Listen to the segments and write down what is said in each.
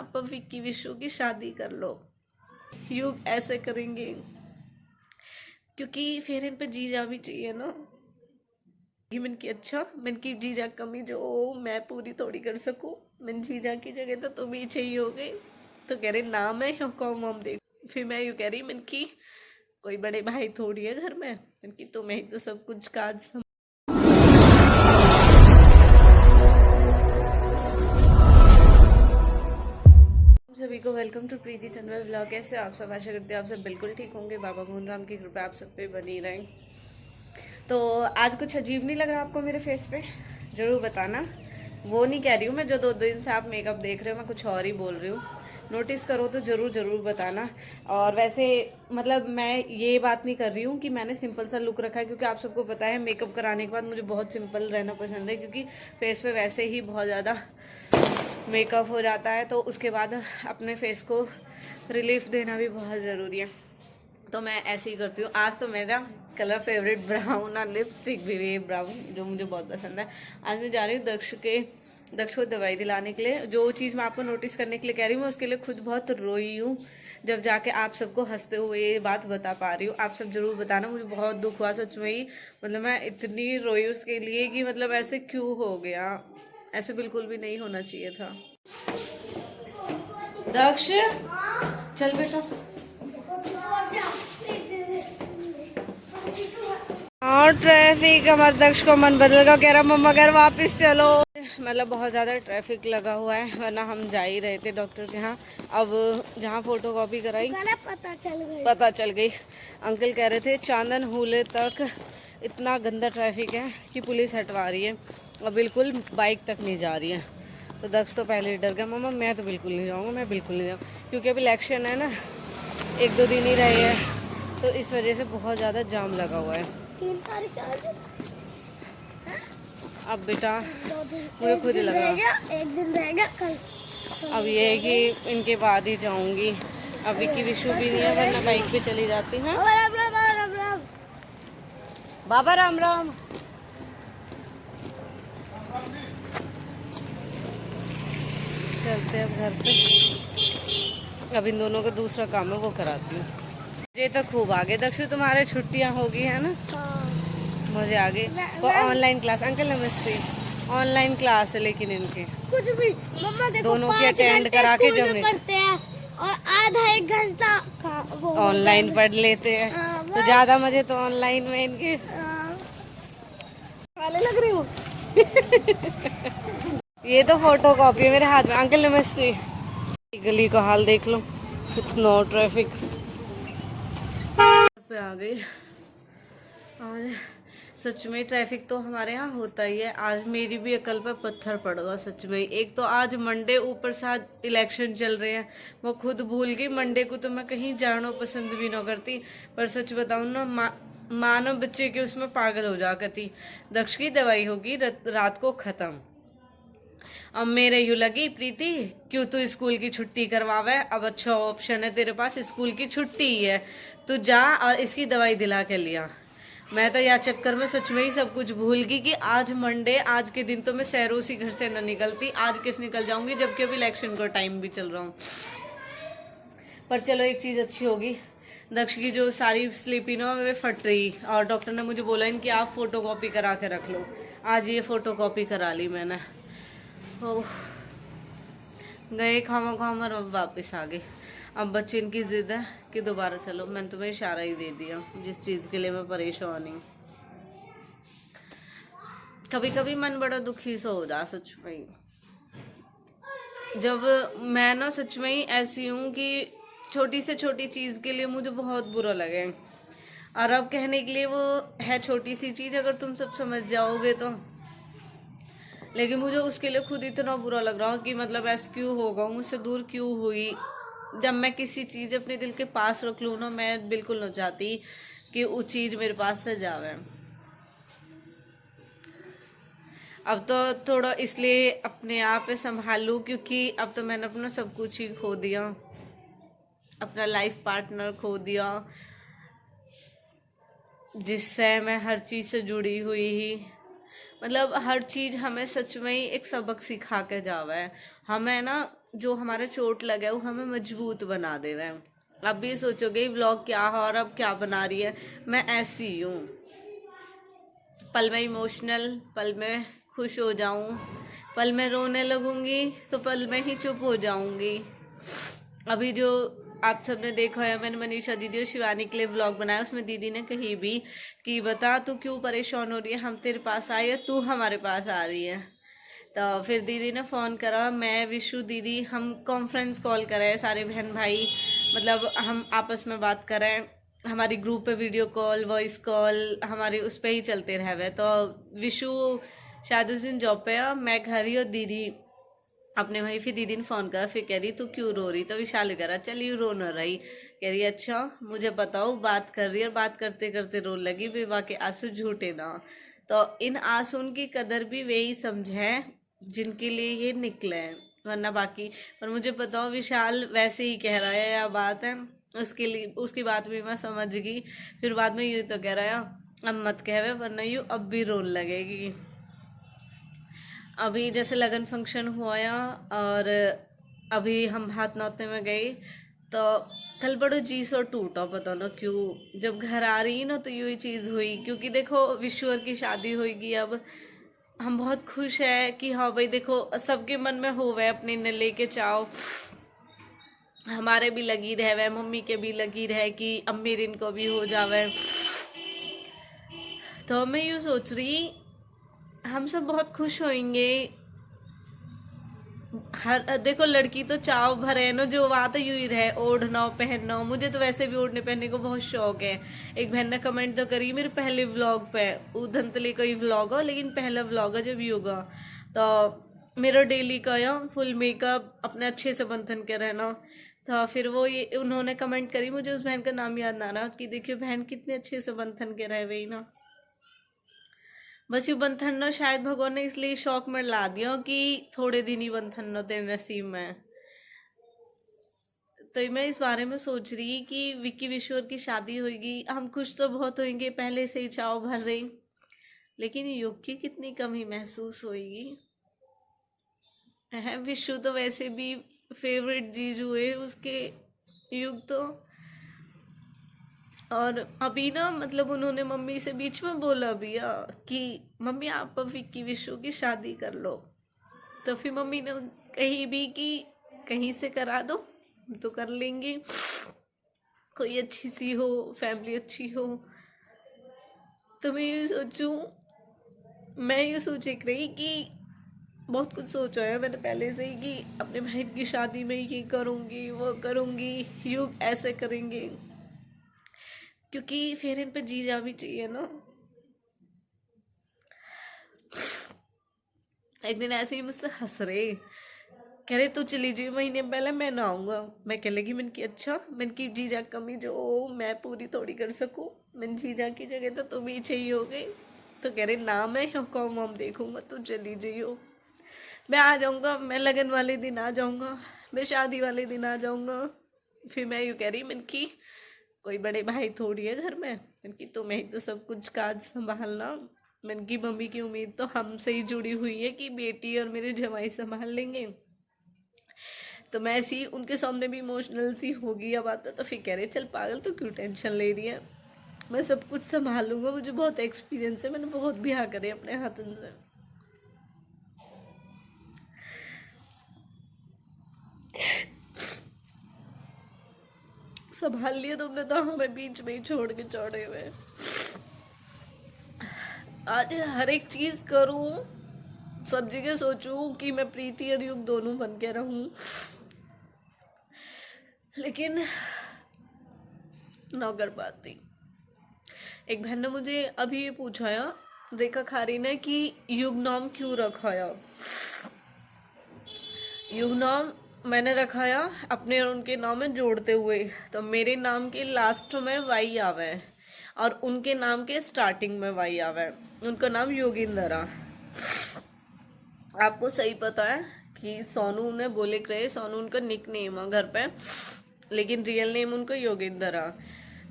आप विक्की विशु की शादी कर लो। यू ऐसे करेंगे क्योंकि फिर इन पे जीजा भी चाहिए ना। मैंने की अच्छा, मैंने की जीजा कमी जो मैं पूरी थोड़ी कर सकूं। मैंने जीजा की जगह तो तुम ही चाहिए हो गई। तो कह रहे ना मैं कौन हम देख। फिर मैं यूँ कह रही मैंने की कोई बड़े भाई थोड़ी है घर में। मैंने की तुम्हें ही तो सब कुछ काज। सभी को welcome to Preeti Tanmay vlog. कैसे आप सब? आशा करते हैं आप सब बिल्कुल ठीक होंगे। बाबा मोहन राम की कृपा आप सब पे बनी रहे। तो आज कुछ अजीब नहीं लग रहा आपको मेरे फेस पे? ज़रूर बताना। वो नहीं कह रही हूँ मैं जो 2 दिन से आप मेकअप देख रहे हो, मैं कुछ और ही बोल रही हूँ। नोटिस करो तो ज़रूर बताना। और वैसे मतलब मैं ये बात नहीं कर रही हूँ कि मैंने सिंपल सा लुक रखा है, क्योंकि आप सबको पता है मेकअप कराने के बाद मुझे बहुत सिंपल रहना पसंद है, क्योंकि फेस पे वैसे ही बहुत ज़्यादा मेकअप हो जाता है। तो उसके बाद अपने फेस को रिलीफ देना भी बहुत ज़रूरी है। तो मैं ऐसे ही करती हूँ। आज तो मेरा कलर फेवरेट ब्राउन और लिपस्टिक भी ब्राउन, जो मुझे बहुत पसंद है। आज मैं जा रही हूँ दक्ष को दवाई दिलाने के लिए। जो चीज़ मैं आपको नोटिस करने के लिए कह रही हूँ, मैं उसके लिए खुद बहुत रोई हूँ। जब जाके आप सबको हंसते हुए ये बात बता पा रही हूँ। आप सब जरूर बताना, मुझे बहुत दुख हुआ सच में ही। मतलब मैं इतनी रोई उसके लिए कि मतलब ऐसे क्यों हो गया, ऐसे बिल्कुल भी नहीं होना चाहिए था। दक्ष चल बेटा। और ट्रैफिक, हमारे दक्ष को मन बदल का कह रहा मम्मा घर वापस चलो। मतलब बहुत ज़्यादा ट्रैफिक लगा हुआ है, वरना हम जा ही रहे थे डॉक्टर के यहाँ। अब जहाँ फोटो कॉपी कराई पता चल गई। अंकल कह रहे थे चांदन हुले तक इतना गंदा ट्रैफिक है कि पुलिस हटवा रही है और बिल्कुल बाइक तक नहीं जा रही है। तो दक्ष तो पहले ही डर गया, मम्मा मैं तो बिल्कुल नहीं जाऊँगा, मैं बिल्कुल नहीं जाऊँ, क्योंकि अभी इलेक्शन है ना, 1-2 दिन ही रहे हैं, तो इस वजह से बहुत ज़्यादा जाम लगा हुआ है। 3 तारीख अब बेटा मुझे खुद ही लगा 1 दिन रहेगा कल। अब ये है कि इनके बाद ही जाऊंगी। अभी की विशु भी नहीं है, वरना बाइक पे चली जाती हैं। बाबा राम राम। चलते हैं अब घर पे। अब इन दोनों का दूसरा काम है, वो कराती हूँ। मुझे तो खूब आगे दक्षु, तुम्हारे छुट्टियाँ होगी है ना? मुझे आगे ऑनलाइन क्लास। अंकल नमस्ते। ऑनलाइन क्लास है लेकिन इनके कुछ भी मम्मा देखो, दोनों की अटेंड करा के जब पढ़ते हैं और आधा 1 घंटा ऑनलाइन पढ़ लेते हैं। तो ज्यादा मजे तो ऑनलाइन में इनके वाले लग रही हूँ। ये तो फोटो कॉपी है मेरे हाथ में। अंकल नमस्ते। गली का हाल देख लो, कितना ट्रैफिक पे आ गई। और सच में ट्रैफिक तो हमारे यहाँ होता ही है। आज मेरी भी अकल पर पत्थर पड़ गया सच में। एक तो आज मंडे, ऊपर से आज इलेक्शन चल रहे हैं। मैं खुद भूल गई मंडे को तो मैं कहीं जाना पसंद भी ना करती। पर सच बताऊँ ना, मानो बच्चे के उसमें पागल हो जा करती। दक्ष की दवाई होगी रात को ख़त्म। अब मेरे यूँ लगी प्रीति क्यों तू स्कूल की छुट्टी करवावे। अब अच्छा ऑप्शन है तेरे पास, स्कूल की छुट्टी ही है, तू जा और इसकी दवाई दिला के लिया। मैं तो यह चक्कर में सच में ही सब कुछ भूल गई कि आज मंडे, आज के दिन तो मैं शहरों से घर से न निकलती। आज किस निकल जाऊंगी, जबकि अभी इलेक्शन का टाइम भी चल रहा हूँ। पर चलो एक चीज़ अच्छी होगी, दक्ष की जो सारी स्लीपी ना वे फट रही, और डॉक्टर ने मुझे बोला इनकी आप फोटो कॉपी करा के रख लो। आज ये फोटो कॉपी करा ली मैंने। ओह, गए खामा खामा और वापस आ गए। अब बच्चे इनकी जिद है कि दोबारा चलो। मैंने तुम्हें इशारा ही दे दिया जिस चीज़ के लिए मैं परेशान हूँ। कभी कभी मन बड़ा दुखी सा हो जा सच में। जब मैं ना सच में ही ऐसी हूँ कि छोटी से छोटी चीज़ के लिए मुझे बहुत बुरा लगे, और अब कहने के लिए वो है छोटी सी चीज़ अगर तुम सब समझ जाओगे तो। लेकिन मुझे उसके लिए खुद इतना बुरा लग रहा कि मतलब ऐसा क्यों होगा, मुझसे दूर क्यों हुई। जब मैं किसी चीज़ अपने दिल के पास रख लूँ ना, मैं बिल्कुल नहीं चाहती कि वो चीज़ मेरे पास से जावे। अब तो थोड़ा इसलिए अपने आप पे संभालूं, क्योंकि अब तो मैंने अपना सब कुछ ही खो दिया, अपना लाइफ पार्टनर खो दिया, जिससे मैं हर चीज़ से जुड़ी हुई ही। मतलब हर चीज़ हमें सच में ही एक सबक सिखा के जावा है। हमें ना जो हमारा चोट लगा है वो हमें मजबूत बना दे रहे हैं। अब भी सोचोगे व्लॉग क्या है और अब क्या बना रही है, मैं ऐसी ही हूँ। पल में इमोशनल, पल में खुश हो जाऊँ, पल में रोने लगूंगी तो पल में ही चुप हो जाऊंगी। अभी जो आप सबने देखा है, मैंने मनीषा दीदी और शिवानी के लिए व्लॉग बनाया, उसमें दीदी ने कही भी कि बता तू क्यों परेशान हो रही है, हम तेरे पास आए हैं, तू हमारे पास आ रही है। तो फिर दीदी ने फ़ोन करा, मैं विशु दीदी हम कॉन्फ्रेंस कॉल करें सारे बहन भाई, मतलब हम आपस में बात करें, हमारी ग्रुप पे वीडियो कॉल वॉइस कॉल हमारे उस पर ही चलते रहे। तो विशु शायद उस दिन जॉब पे है, मैं घर ही और दीदी अपने वहीं। फिर दीदी ने फ़ोन करा, फिर कह रही तू क्यों रो रही, तो विशाल कह रहा चल यू रो न रही, कह रही अच्छा मुझे बताओ, बात कर रही है और बात करते करते रो लगी, विवाह के आंसू झूठे ना। तो इन आंसू की कदर भी वही समझे जिनके लिए ये निकले हैं, वरना बाकी। पर मुझे पता हो विशाल वैसे ही कह रहा है या बात है, उसके लिए उसकी बात भी मैं समझ गई। फिर बाद में यूँ तो कह रहा है अब मत कहवे वरना यूँ अब भी रोने लगेगी। अभी जैसे लगन फंक्शन हुआ और अभी हम भात नौते में गए, तो कल बड़ो जी सो टूटा, पता ना क्यों। जब घर आ रही ना तो यूँ चीज़ हुई, क्योंकि देखो विश्वर की शादी होगी, अब हम बहुत खुश है कि हाँ भाई देखो सबके मन में हो वह अपने ने लेके चाओ, हमारे भी लगी रहे वह, मम्मी के भी लगी रहे कि अम्मीर इनको भी हो जावे। तो मैं यूँ सोच रही हम सब बहुत खुश होंगे। हर देखो लड़की तो चाव भरे नो, जो बात यूं ही रहे ओढ़ना पहनना। मुझे तो वैसे भी ओढ़ने पहनने को बहुत शौक है। एक बहन ने कमेंट तो करी मेरे पहले व्लॉग पे, उधंतले कोई व्लॉग हो लेकिन पहला व्लॉग है जब योगा, तो मेरा डेली का या फुल मेकअप अपने अच्छे से बंधन के रहना। तो फिर वो ये उन्होंने कमेंट करी, मुझे उस बहन का नाम याद ना रहा, कि देखिए बहन कितने अच्छे से बंधन के रहे वही ना। बस यू बंधन न शायद भगवान ने इसलिए शौक में ला दिया कि थोड़े दिन ही बंधन न तेरे नसीब में। तो मैं इस बारे में सोच रही कि विक्की विश्वर की शादी होगी, हम खुश तो बहुत होंगे, पहले से ही चाव भर रही, लेकिन युग की कितनी कमी महसूस होगी। है विश्व तो वैसे भी फेवरेट जीजू है उसके, युग तो। और अभी ना मतलब उन्होंने मम्मी से बीच में बोला भी कि मम्मी आप अब विक्की विश्व की शादी कर लो। तो फिर मम्मी ने कही भी कि कहीं से करा दो तो कर लेंगे, कोई अच्छी सी हो, फैमिली अच्छी हो। तो मैं ये सोच रही कि बहुत कुछ सोचा है मैंने पहले से ही कि अपने बहन की शादी में ये करूँगी वो करूँगी, युग ऐसे करेंगे, क्योंकि फिर इन पे जीजा भी चाहिए ना। एक दिन ऐसे ही मुझसे हंस रहे, कह रहे तू चली जाइए महीने पहले, मैं ना आऊँगा। मैं कह लगी मैंने की अच्छा, मैंने की जीजा कमी जो मैं पूरी थोड़ी कर सकूँ, मैंने जीजा की जगह तो तुम ही चाहिए हो गई। तो कह रहे ना मैं कौन हम देखूँगा, तू चली जाइयो, मैं आ जाऊँगा, मैं लगन वाले दिन आ जाऊँगा, मैं शादी वाले दिन आ जाऊँगा। फिर मैं यूँ कह रही मैंने की कोई बड़े भाई थोड़ी है घर में, मैंने की तुम्हें ही तो सब कुछ काज संभालना। मैंने की मम्मी की उम्मीद तो हमसे ही जुड़ी हुई है कि बेटी और मेरे जवाई संभाल लेंगे। तो मैं ऐसी उनके सामने भी इमोशनल सी होगी अब आता। तो फिर कह रहे चल पागल तो क्यों टेंशन ले रही है, मैं सब कुछ संभाल लूँगा, मुझे बहुत एक्सपीरियंस है, मैंने बहुत ब्याह करे अपने हाथों से। संभाल लिया तुमने तो हमें बीच में ही छोड़ के चौड़े हुए। आज हर एक चीज करूं, सब जगह सोचूं कि मैं प्रीति और युग दोनों बन के रहूं, लेकिन ना कर पाती। एक बहन ने मुझे अभी ये पूछा है, रेखा खारी ने, कि युग नाम क्यों रखाया। युग नाम मैंने रखाया अपने और उनके नाम में जोड़ते हुए, तो मेरे नाम के लास्ट में वाई आवे और उनके नाम के स्टार्टिंग में वाई आवे। उनका नाम योगिंदरा। आपको सही पता है कि सोनू ने बोले करे, सोनू उनका निक नेम है घर पे, लेकिन रियल नेम उनका योगिंदरा।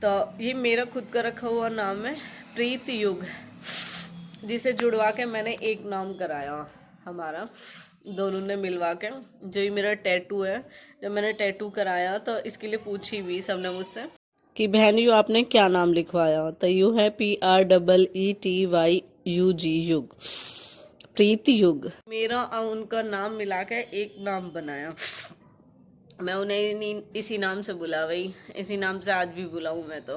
तो ये मेरा खुद का रखा हुआ नाम है प्रीति युग, जिसे जुड़वा के मैंने एक नाम कराया हमारा। दोनों ने मिलवा के। जो ये मेरा टैटू है, जब मैंने टैटू कराया तो इसके लिए पूछी भी सबने मुझसे कि बहन यू आपने क्या नाम लिखवाया, तो यू है PREETYUG, युग, प्रीत युग। मेरा और उनका नाम मिला के एक नाम बनाया। मैं उन्हें इसी नाम से बुला वही, इसी नाम से आज भी बुलाऊं मैं तो।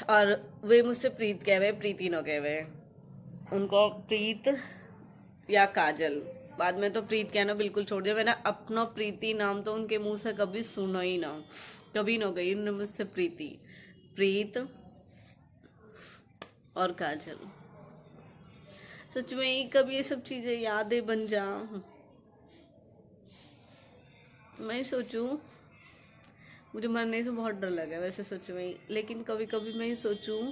और वे मुझसे प्रीत कह हुए, प्रीति न कह हुए। उनको प्रीत या काजल, बाद में तो प्रीत कहना बिल्कुल छोड़ दिया। मैंने अपना प्रीति नाम तो उनके मुंह से कभी सुना ही ना, कभी ना गई उन्होंने मुझसे प्रीति, प्रीत और काजल। सच में ही कभी ये सब चीजें यादें बन जा। मैं सोचूं, मुझे मरने से बहुत डर लगा है वैसे सच में ही, लेकिन कभी कभी मैं सोचूं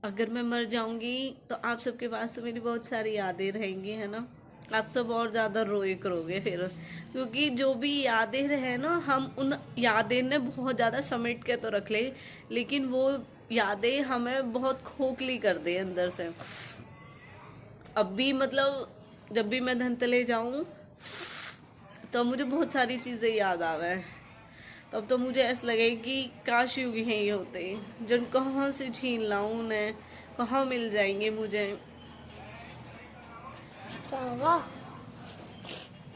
अगर मैं मर जाऊंगी तो आप सबके पास तो मेरी बहुत सारी यादें रहेंगी, है ना। आप सब और ज्यादा रोए करोगे फिर, क्योंकि जो भी यादें रहे ना, हम उन यादें ने बहुत ज्यादा समेट के तो रख ले, लेकिन वो यादें हमें बहुत खोखली कर दे अंदर से। अब भी मतलब जब भी मैं धनतले जाऊं तो मुझे बहुत सारी चीजें याद आवे। तब तो मुझे ऐसा लगे कि काश युग ही होते, जन कहाँ से छीन लाऊं उन्हें, कहाँ मिल जाएंगे मुझे। क्या हुआ?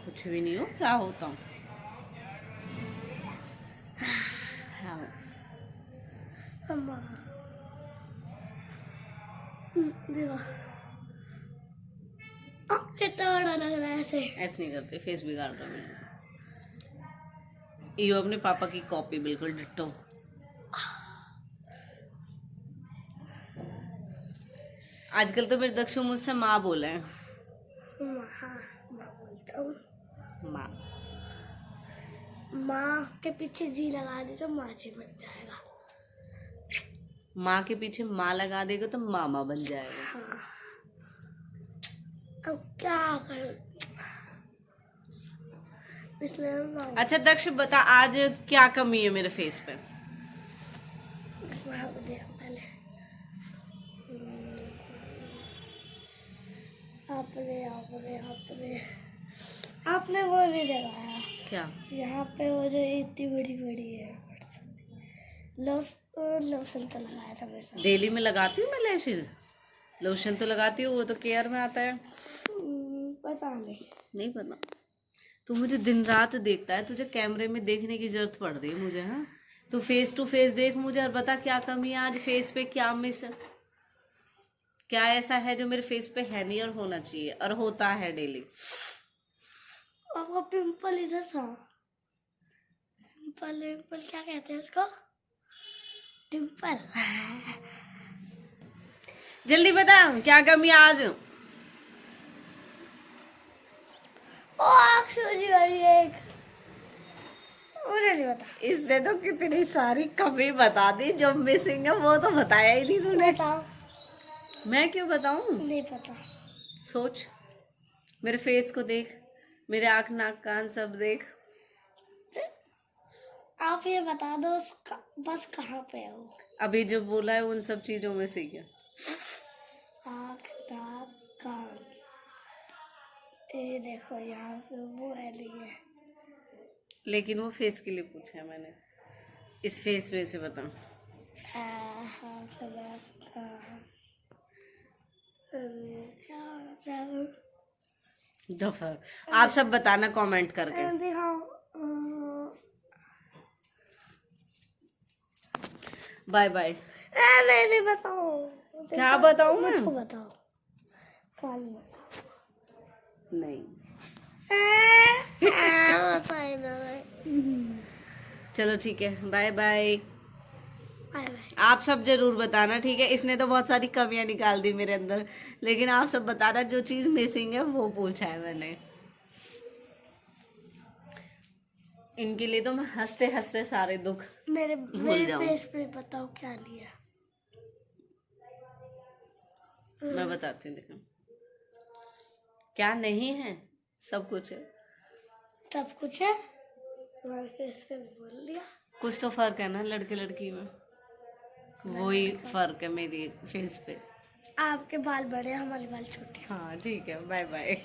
कुछ भी नहीं हो, क्या होता हूँ। हाँ। अम्मा देखो कितना बड़ा लग रहा है ऐसे। ऐसे नहीं करते, फेस बिगाड़ रहा मैं। ये अपने पापा की कॉपी बिल्कुल डिट्टो। आजकल तो मेरे दक्षु मुझसे माँ बोले हैं। माँ बोलता हूँ। माँ, माँ के पीछे जी लगा दी तो माँ जी बन जाएगा। माँ के पीछे माँ लगा देगा तो मामा बन जाएगा। हाँ। अब क्या करूँ? इसलिए माँ अच्छा दक्ष बता, आज क्या कमी है मेरे फेस पे? को देखो पहले। आपने आपने आपने आपने वो नहीं लगाया क्या? यहाँ पे, वो जो इतनी बड़ी बड़ी है लोशन तो लगाया था मेरे साथ। डेली में लगाती हूँ मैं लैशेज, लोशन तो लगाती हूँ, वो तो केयर में आता है। पता नहीं। नहीं पता, तू मुझे दिन रात देखता है, तुझे कैमरे में देखने की जरूरत पड़ रही है मुझे। हाँ, तू फेस टू फेस देख मुझे और बता क्या कमी है आज फेस पे, क्या मिस है, क्या ऐसा है जो मेरे फेस पे है नहीं और होना चाहिए और होता है डेली। आपका पिंपल इधर था। पिंपल पिंपल क्या कहते हैं उसको? पिंपल। जल्दी बता क्या कमी है आज। ओ सूजी वाली एक, मुझे नहीं पता। इसने तो कितनी सारी कमी बता दी, जो मिसिंग है वो तो बताया ही नहीं तूने। बताओ। मैं क्यों बताऊं? नहीं पता। सोच, मेरे फेस को देख, मेरे आँख नाक कान सब देख। आप ये बता दो बस कहाँ पे है वो? अभी जो बोला है उन सब चीजों में से ही है। आँख नाक कान, ये देखो यहाँ पे वो है नहीं है। लेकिन वो फेस के लिए पूछा है मैंने, इस फेस में से बता। दफा आप सब बताना कमेंट करके। Bye bye. नहीं बताओ। क्या बताऊं मैं? मुझको बताओ। कान में नहीं। बताए ना। चलो ठीक है, बाय बाय। Bye bye. आप सब जरूर बताना, ठीक है। इसने तो बहुत सारी कमियां निकाल दी मेरे अंदर, लेकिन आप सब बताना जो चीज मिसिंग है वो पूछा है मैंने। इनके लिए तो मैं हंसते हंसते सारे दुख मेरे भूल जाऊं। फेस पे बताओ क्या लिया। मैं बताती हूँ, देखो क्या नहीं है, सब कुछ है। सब कुछ है, तुम्हारे फेस पे बोल दिया। कुछ तो फर्क है ना लड़के लड़की में, वही फर्क है मेरी फेस पे। आपके बाल बड़े, हमारे बाल छोटे। हाँ ठीक है, बाय बाय।